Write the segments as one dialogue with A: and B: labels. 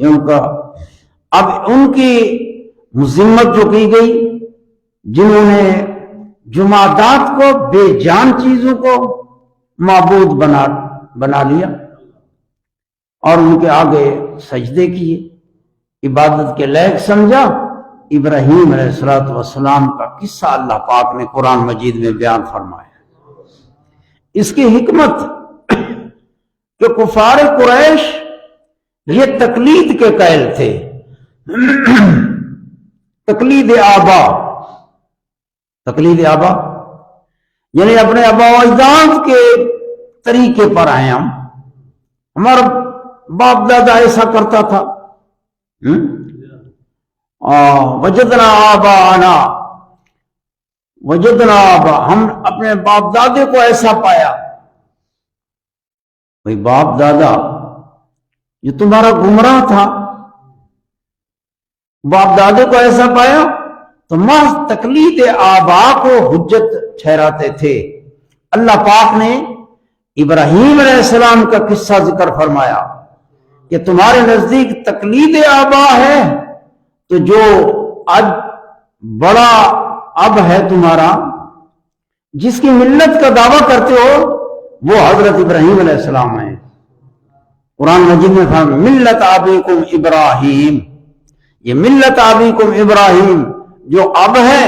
A: یہ ان کا اب ان کی مذمت جو کی گئی، جنہوں نے جمادات کو، بے جان چیزوں کو معبود بنا لیا اور ان کے آگے سجدے کیے، عبادت کے لائق سمجھا۔ ابراہیم علیہ السلام کا قصہ اللہ پاک نے قرآن مجید میں بیان فرمایا۔ اس کی حکمت کہ کفار قریش یہ تقلید کے قائل تھے، تقلید آبا یعنی اپنے آبا و اجداد کے طریقے پر آئے ہم، ہمارا باپ دادا ایسا کرتا تھا، وجدنا آبا، ہم اپنے باپ دادے کو ایسا پایا۔ بھئی باپ دادا یہ تمہارا گمراہ تھا، باپ دادے کو ایسا پایا تو محض تقلید آبا کو حجت ٹھہراتے تھے۔ اللہ پاک نے ابراہیم علیہ السلام کا قصہ ذکر فرمایا کہ تمہارے نزدیک تقلید آبا ہے، تو جو آج بڑا اب ہے تمہارا، جس کی ملت کا دعویٰ کرتے ہو، وہ حضرت ابراہیم علیہ السلام ہے۔ قرآن مجید میں فرمایا ملت ابیکم ابراہیم، یہ ملت ابیکم ابراہیم جو اب ہے،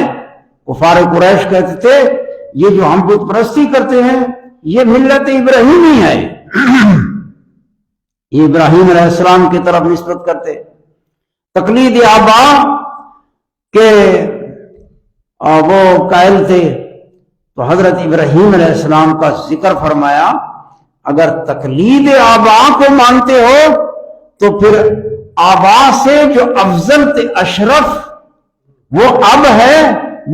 A: کفار قریش کہتے تھے یہ جو ہم بت پرستی کرتے ہیں یہ ملت ابراہیم ہی ہے، یہ ابراہیم علیہ السلام کی طرف نسبت کرتے۔ تقلید آبا کے وہ قائل تھے، تو حضرت ابراہیم علیہ السلام کا ذکر فرمایا اگر تقلید آبا کو مانتے ہو تو پھر آبا سے جو افضل تھے، اشرف، وہ اب ہے،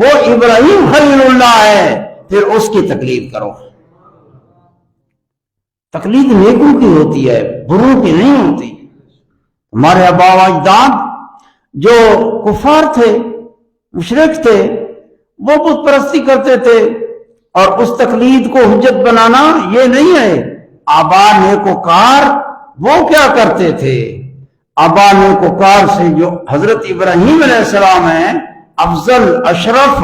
A: وہ ابراہیم خلیل اللہ ہے، پھر اس کی تقلید کرو۔ تقلید نیکوں کی ہوتی ہے، بروں کی نہیں ہوتی۔ ہمارے آبا و اجداد جو کفار تھے، مشرک تھے، وہ بت پرستی کرتے تھے، اور اس تقلید کو حجت بنانا یہ نہیں ہے۔ آبا نیکوکار وہ کیا کرتے تھے؟ آبا نیکوکار سے جو حضرت ابراہیم علیہ السلام ہیں، افضل، اشرف،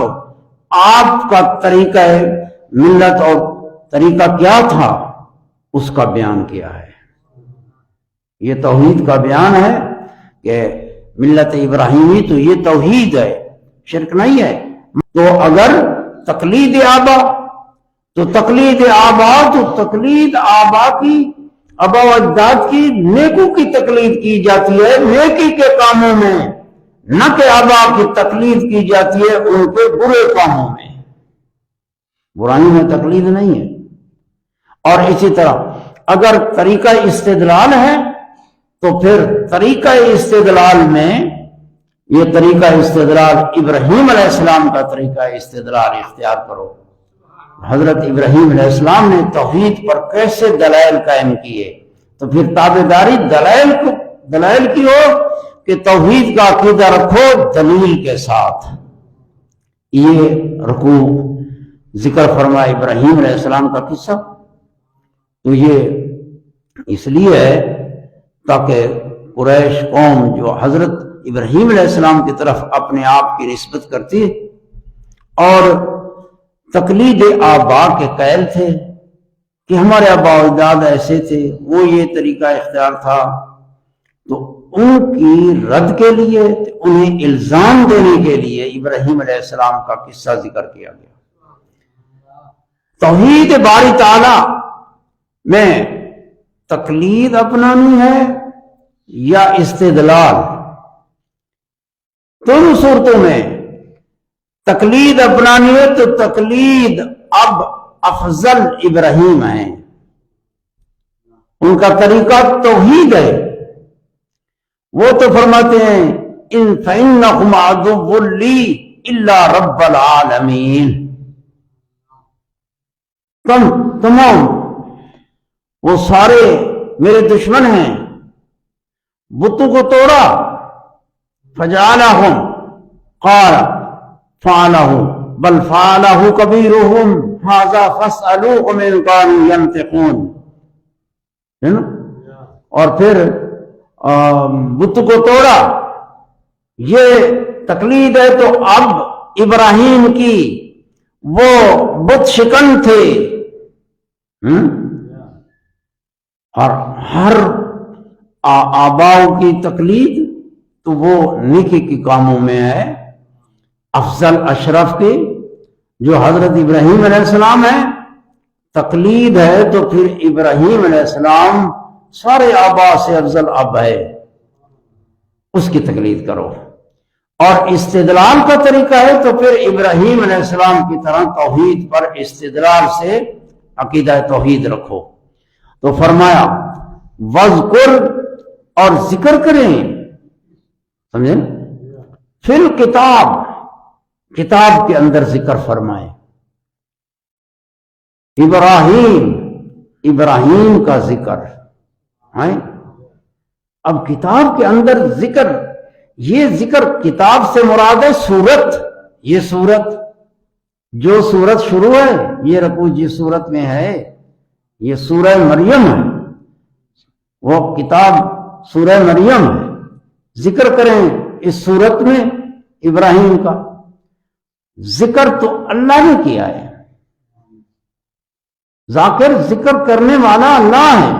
A: آپ کا طریقہ ملت اور طریقہ کیا تھا اس کا بیان کیا ہے۔ یہ توحید کا بیان ہے کہ ملت ابراہیمی تو یہ توحید ہے، شرک نہیں ہے۔ تو اگر تقلید آبا تو تقلید آبا کی، آبا و اجداد کی، نیکوں کی تقلید کی جاتی ہے نیکی کے کاموں میں، نہ کہ آبا کی تقلید کی جاتی ہے ان کے برے کاموں میں۔ برائی میں تقلید نہیں ہے۔ اور اسی طرح اگر طریقہ استدلال ہے تو پھر طریقہ استدلال میں یہ طریقہ استدلال ابراہیم علیہ السلام کا طریقہ استدلال اختیار کرو۔ حضرت ابراہیم علیہ السلام نے توحید پر کیسے دلائل قائم کیے، تو پھر تابعداری دلائل کی ہو کہ توحید کا عقیدہ رکھو دلیل کے ساتھ۔ یہ رکوع ذکر فرمایا ابراہیم علیہ السلام کا قصہ، تو یہ اس لیے ہے تاکہ قریش قوم جو حضرت ابراہیم علیہ السلام کی طرف اپنے آپ کی نسبت کرتی اور تقلید آبا کے قائل تھے کہ ہمارے آبا و اجداد ایسے تھے، وہ یہ طریقہ اختیار تھا، تو ان کی رد کے لیے، انہیں الزام دینے کے لیے ابراہیم علیہ السلام کا قصہ ذکر کیا گیا۔ توحید باری تعالی میں تقلید اپنانی ہے یا استدلال؟ دونوں صورتوں میں تقلید اپنانی ہے تو تقلید اب افضل ابراہیم ہیں، ان کا طریقہ توحید ہے۔ وہ تو فرماتے ہیں ان فإنکم عدو لی الا رب العالمین، تمام وہ سارے میرے دشمن ہیں۔ بتوں کو توڑا، فجعلہم، قال فعلہ بل فعلہ کبیرہم ھذا فاسألوہم ان کانوا ینطقون، اور پھر بت کو توڑا، یہ تقلید ہے۔ تو اب ابراہیم کی وہ بت شکن تھے، اور ہر آباؤں کی تقلید تو وہ نیکی کے کاموں میں ہے۔ افضل اشرف کی جو حضرت ابراہیم علیہ السلام ہے، تقلید ہے تو پھر ابراہیم علیہ السلام سارے آبا سے افضل اب ہے، اس کی تقلید کرو۔ اور استدلال کا طریقہ ہے تو پھر ابراہیم علیہ السلام کی طرح توحید پر استدلال سے عقیدہ توحید رکھو۔ تو فرمایا وذکر، اور ذکر کریں، سمجھیں، فی الکتاب، کتاب کے اندر ذکر فرمائے، ابراہیم کا ذکر ہے۔ اب کتاب کے اندر ذکر، یہ ذکر کتاب سے مراد ہے سورت، یہ سورت جو سورت شروع ہے، یہ رکوع جس سورت میں ہے یہ سورہ مریم ہے، وہ کتاب سورہ مریم ہے۔ ذکر کریں اس سورت میں ابراہیم کا، ذکر تو اللہ نے کیا ہے، ذاکر ذکر کرنے والا اللہ ہے۔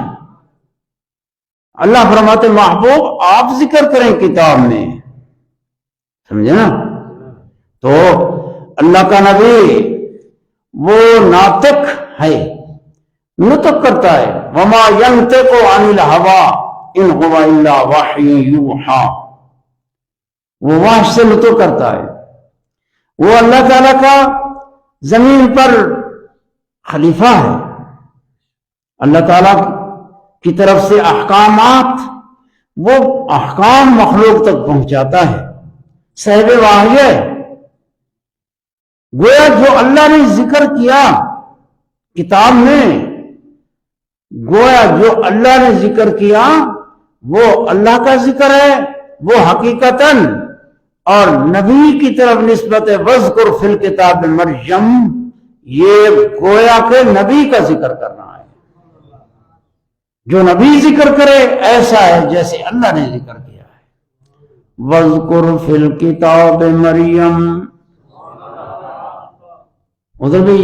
A: اللہ فرماتے محبوب آپ ذکر کریں کتاب میں، سمجھے نا؟ تو اللہ کا نبی وہ ناطق ہے، نطق کرتا ہے، وما ينطق عن الهوى ان هو الا وحی یوحی، وہ وحی سے نطق کرتا ہے۔ وہ اللہ تعالیٰ کا زمین پر خلیفہ ہے، اللہ تعالیٰ کی طرف سے احکامات، وہ احکام مخلوق تک پہنچاتا ہے، صاحب وحی ہے۔ گویا جو اللہ نے ذکر کیا کتاب میں، گویا جو اللہ نے ذکر کیا وہ اللہ کا ذکر ہے، وہ حقیقتاً، اور نبی کی طرف نسبت وذکر فی الکتاب مریم، یہ گویا کہ نبی کا ذکر کرنا ہے۔ جو نبی ذکر کرے ایسا ہے جیسے اللہ نے ذکر کیا ہے۔ وذکر فی الکتاب مریم، ادھر بھی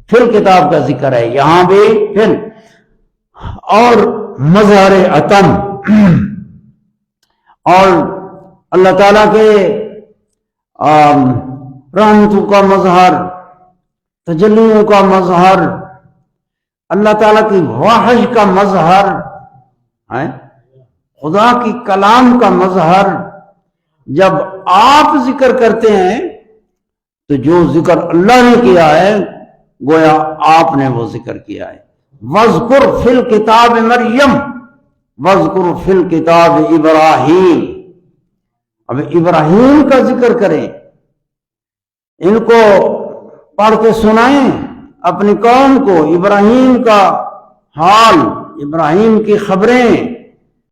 A: پھر کتاب کا ذکر ہے، یہاں بھی پھر، اور مظہر عتم، اور اللہ تعالیٰ کے رحمتوں کا مظہر، تجلیوں کا مظہر، اللہ تعالیٰ کی وحی کا مظہر ہے، خدا کی کلام کا مظہر۔ جب آپ ذکر کرتے ہیں تو جو ذکر اللہ نے کیا ہے گویا آپ نے وہ ذکر کیا ہے۔ وَاذْكُرْ فِي الْكِتَابِ مریم، وَاذْكُرْ فِي الْكِتَابِ ابراہیم، اب ابراہیم کا ذکر کریں، ان کو پڑھ کے سنائیں اپنی قوم کو، ابراہیم کا حال، ابراہیم کی خبریں،